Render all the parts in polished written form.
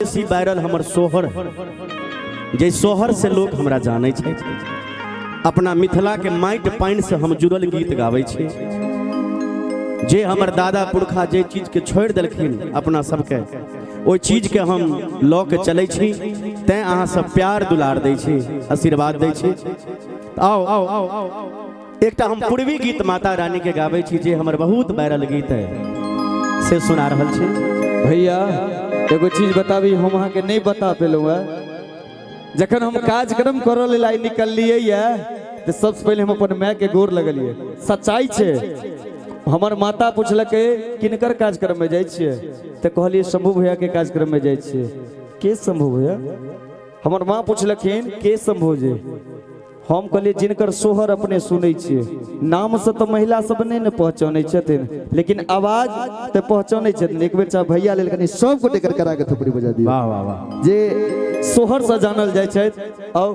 बेसी वायरल हमर सोहर है। जे सोहर से लोग हमरा जाने छे। अपना मिथिला के माटि पानि से हम जुड़ल गीत गावे छे। जे हमर दादा पुरखा जे चीज के छोड़ देलखिन अपना सबके ओ चीज के हम लऽ के चलै छी। तैं अहाँ सब प्यार दुलार दै छी, आशीर्वाद दै छी। आओ आओ आओ एकटा हम पूर्वी गीत माता रानी के गावे छी जे हमर बहुत वायरल गीत है से सुना रहल छी। भैया एगो चीज बताबी, हम अहाँ के नहीं बता पेलू है। जखन हम कार्यक्रम करऽ लेल आई निकलिए तो सबसे पहले हम अपन माय के गोर लगलिए। सच्चाई छे, हमर माता पूछलकै किनकर कार्यक्रम में जाय छियै तो कहलिए शंभू भैया के कार्यक्रम में जाय छियै। के शंभू भैया? हमर माँ पूछलखिन के शंभू जी? हम कहलिए जिनकर सोहर अपने सुनै छियै। नाम से तो महिला सब नहीं न पहचानै छथिन, लेकिन आवाज तो पहचानै छथिन। एक बेर चाहे भैया लेल कनी सब गोटे कर करा के थोपड़ी बजा दियो। वाह वाह वाह। जे सोहर से जानल जाय छै। आओ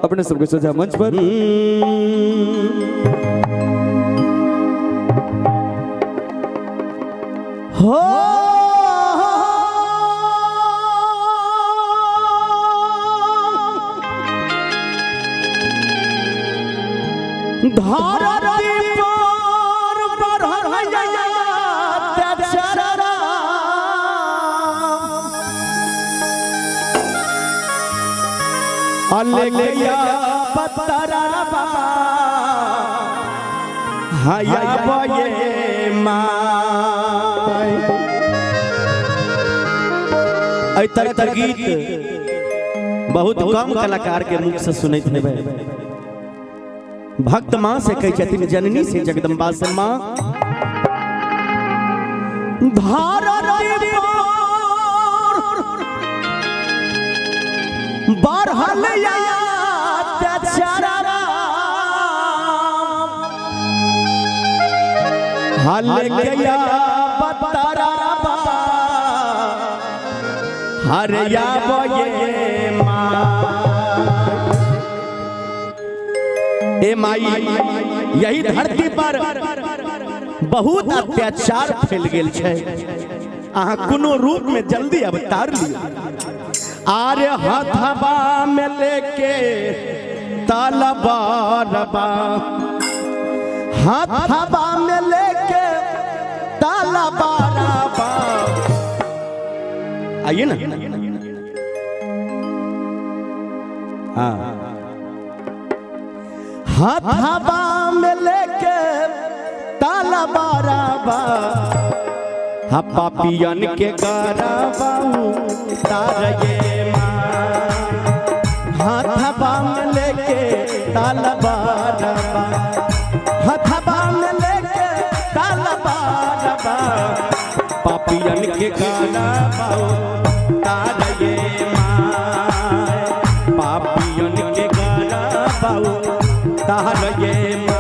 अपने सबके सोझा मंच पर। हो धरती पर बढ़ैया तेजरा अलगया पतरा हाया बये माय। ऐ तरह गीत बहुत कम कलाकार के मुख से सुनैत हेबै। भक्त माँ से कही छथिन जननी से जगदम्बा से माँ हरिया बये माँ। ए माई यही धरती पर बहुत अत्याचार फैल गेल छै। अहाँ कोनो रूप में जल्दी अवतार लिया। आरे हथबा में लेके तलवारबा, हथबा में लेके तलवारबा। आइए ना। हाँ, हथबा में लेके तलवारबा, हा पापियन के गरबा तारये माँ। हथबा में लेके तलवारबा, हथबा में लेके तलवारबा, पापियन के गरबा तारये माँ। पापियन के गरबा तारये माँ।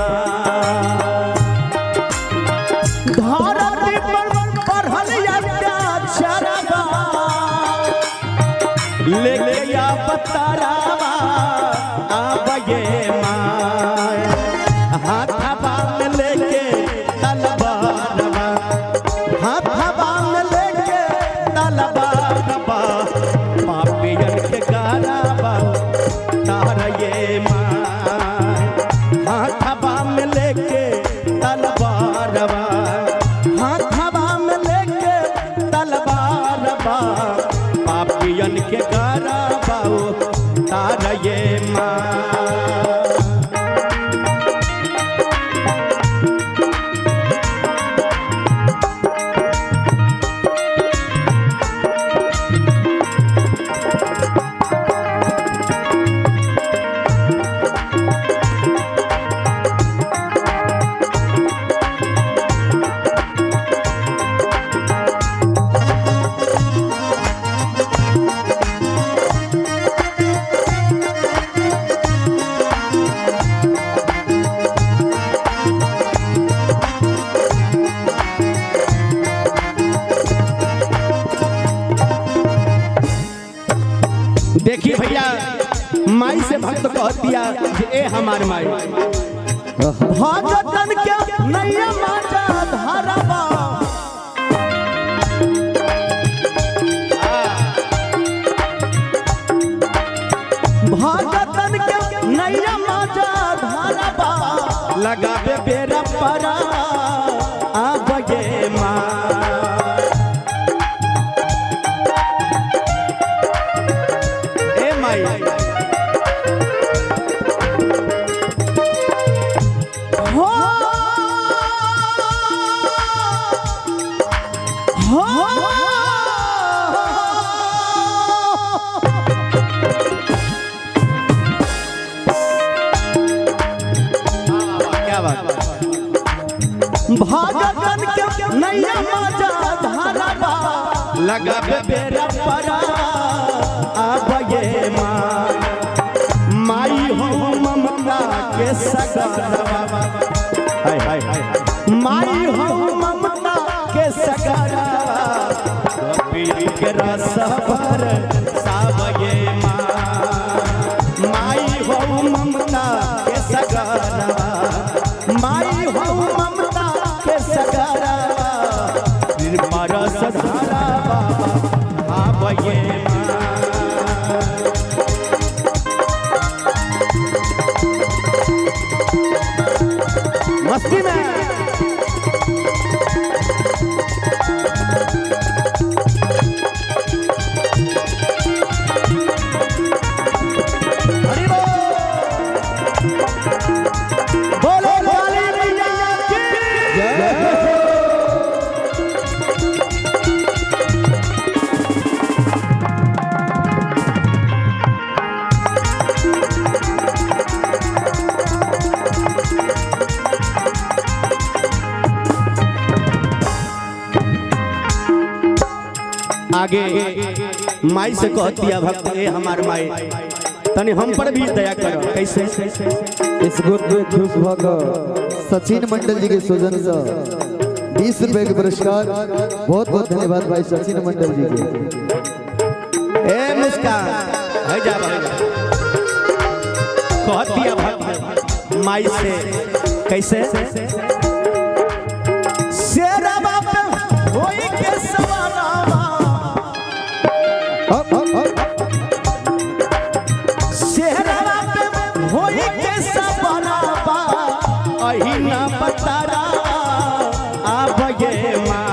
धरती पर बढ़ल अत्याचारबा लेके अवतारबा आबये माँ। हाथबा में लेके तलवारबा, हाथबा में लेके तलवारबा, पापियन के गरबा तारये माँ। हाथबा में लेके तलवारबा, हाथबा में लेके तलवारबा, पापियन के गरबा तारये माँ। देखिए भैया, माई से भक्त कह दिया ए हमार माई भगतन के नैया माता धरबा। भागतन के नैया माजा धारबा लगाबे बेरा परा आबगे माँ ए माई हो भागतन के नैया माजा धारबा लगाबे बेरा परा आबगे माँ माई हो ममता के सगरवा हाय हाय हाय माई हो ममता के सगरवा पीर के रस भर साबगे माँ माई हो ममता के सगरवा माई हो ममता के सगरवा परस धारा आबगे मस्ती में बोलो काली मैया की जय। आगे माई से कहती है भक्त ए हमार माई तनी हम पर भी दया करो कैसे इस गोद में खुश भकर सचिन मंडल जी के सौजन से 20 रुपए के पुरस्कार बहुत बहुत धन्यवाद भाई सचिन मंडल जी के। ए मुस्कान है जा भाई कहती है भक्त माई से कैसे शेरा बाप होई के सवारावा शेरा बाप होई के सवारावा अही ना पतारा आबगे माँ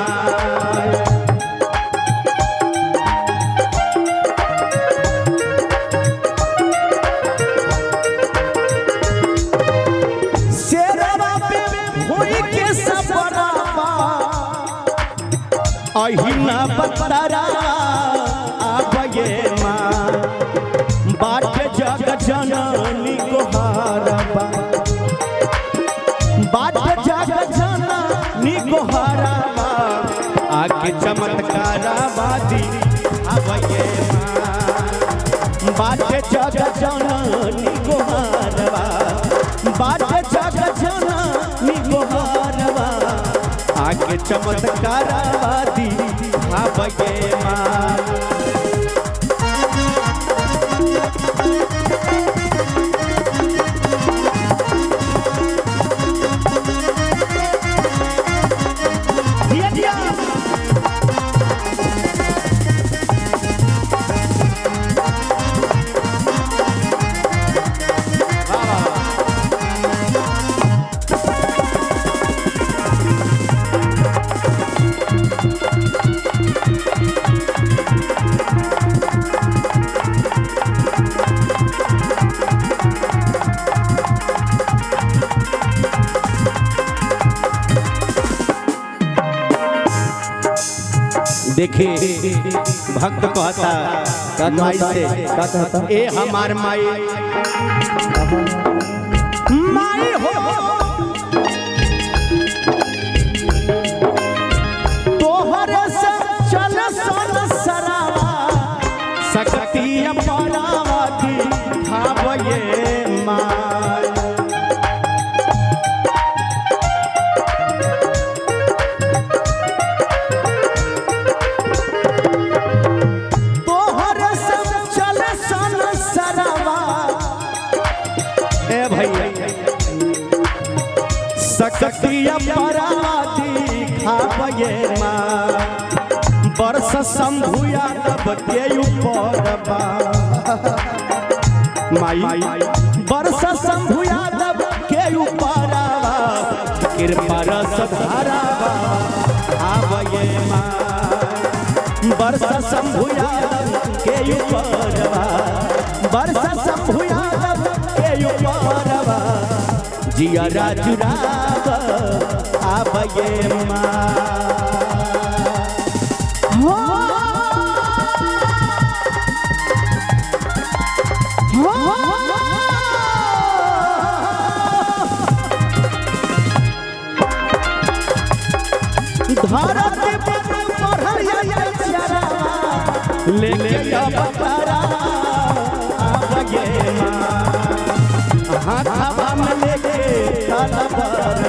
अहिना बतरा आबगे माँ बाट जग जननी गोहारबा बाट जग जननी गोहारबा आके चमत्कारवादी आबगे माँ बाट जग जननी गोहारबा बाट जग जननी गोहारबा आके चमत्कारवादी आबगे माँ देखे भक्त कहता माई से ए हमार माई माई हो तोहरे से चल सन सरावा सकती परावती खाबये माई सकतिया परावती खाबये माँ बरस शंभु यादव के ऊपर बा माई बरसा शंभु यादव के ऊपर कृपा रस धारावा आवये माई बरसा शंभु यादव के ऊपर बरसा शंभु यादव के ऊपर जिया राजुराव आवये माई धरती पर बढ़िया चरावा लेके अवतारा आवये मां हाथवा में लेके तलवार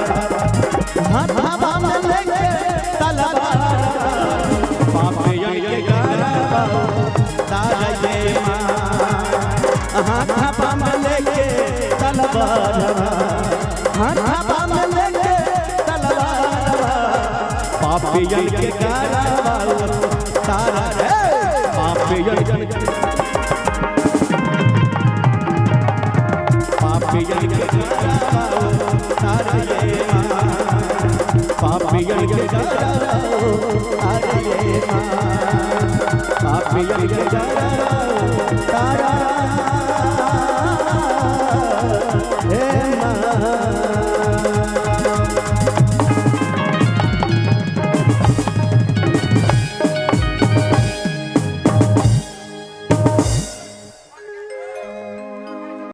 हाथवा में लेके तलवार पापियन के गारा तारये मां हाथवा में लेके तलवार हाथवा में लेके पापियन के गारा तारा रे पापियन के गारा तारा ये मां पापियन के गारा तारा ये मां पापियन के गारा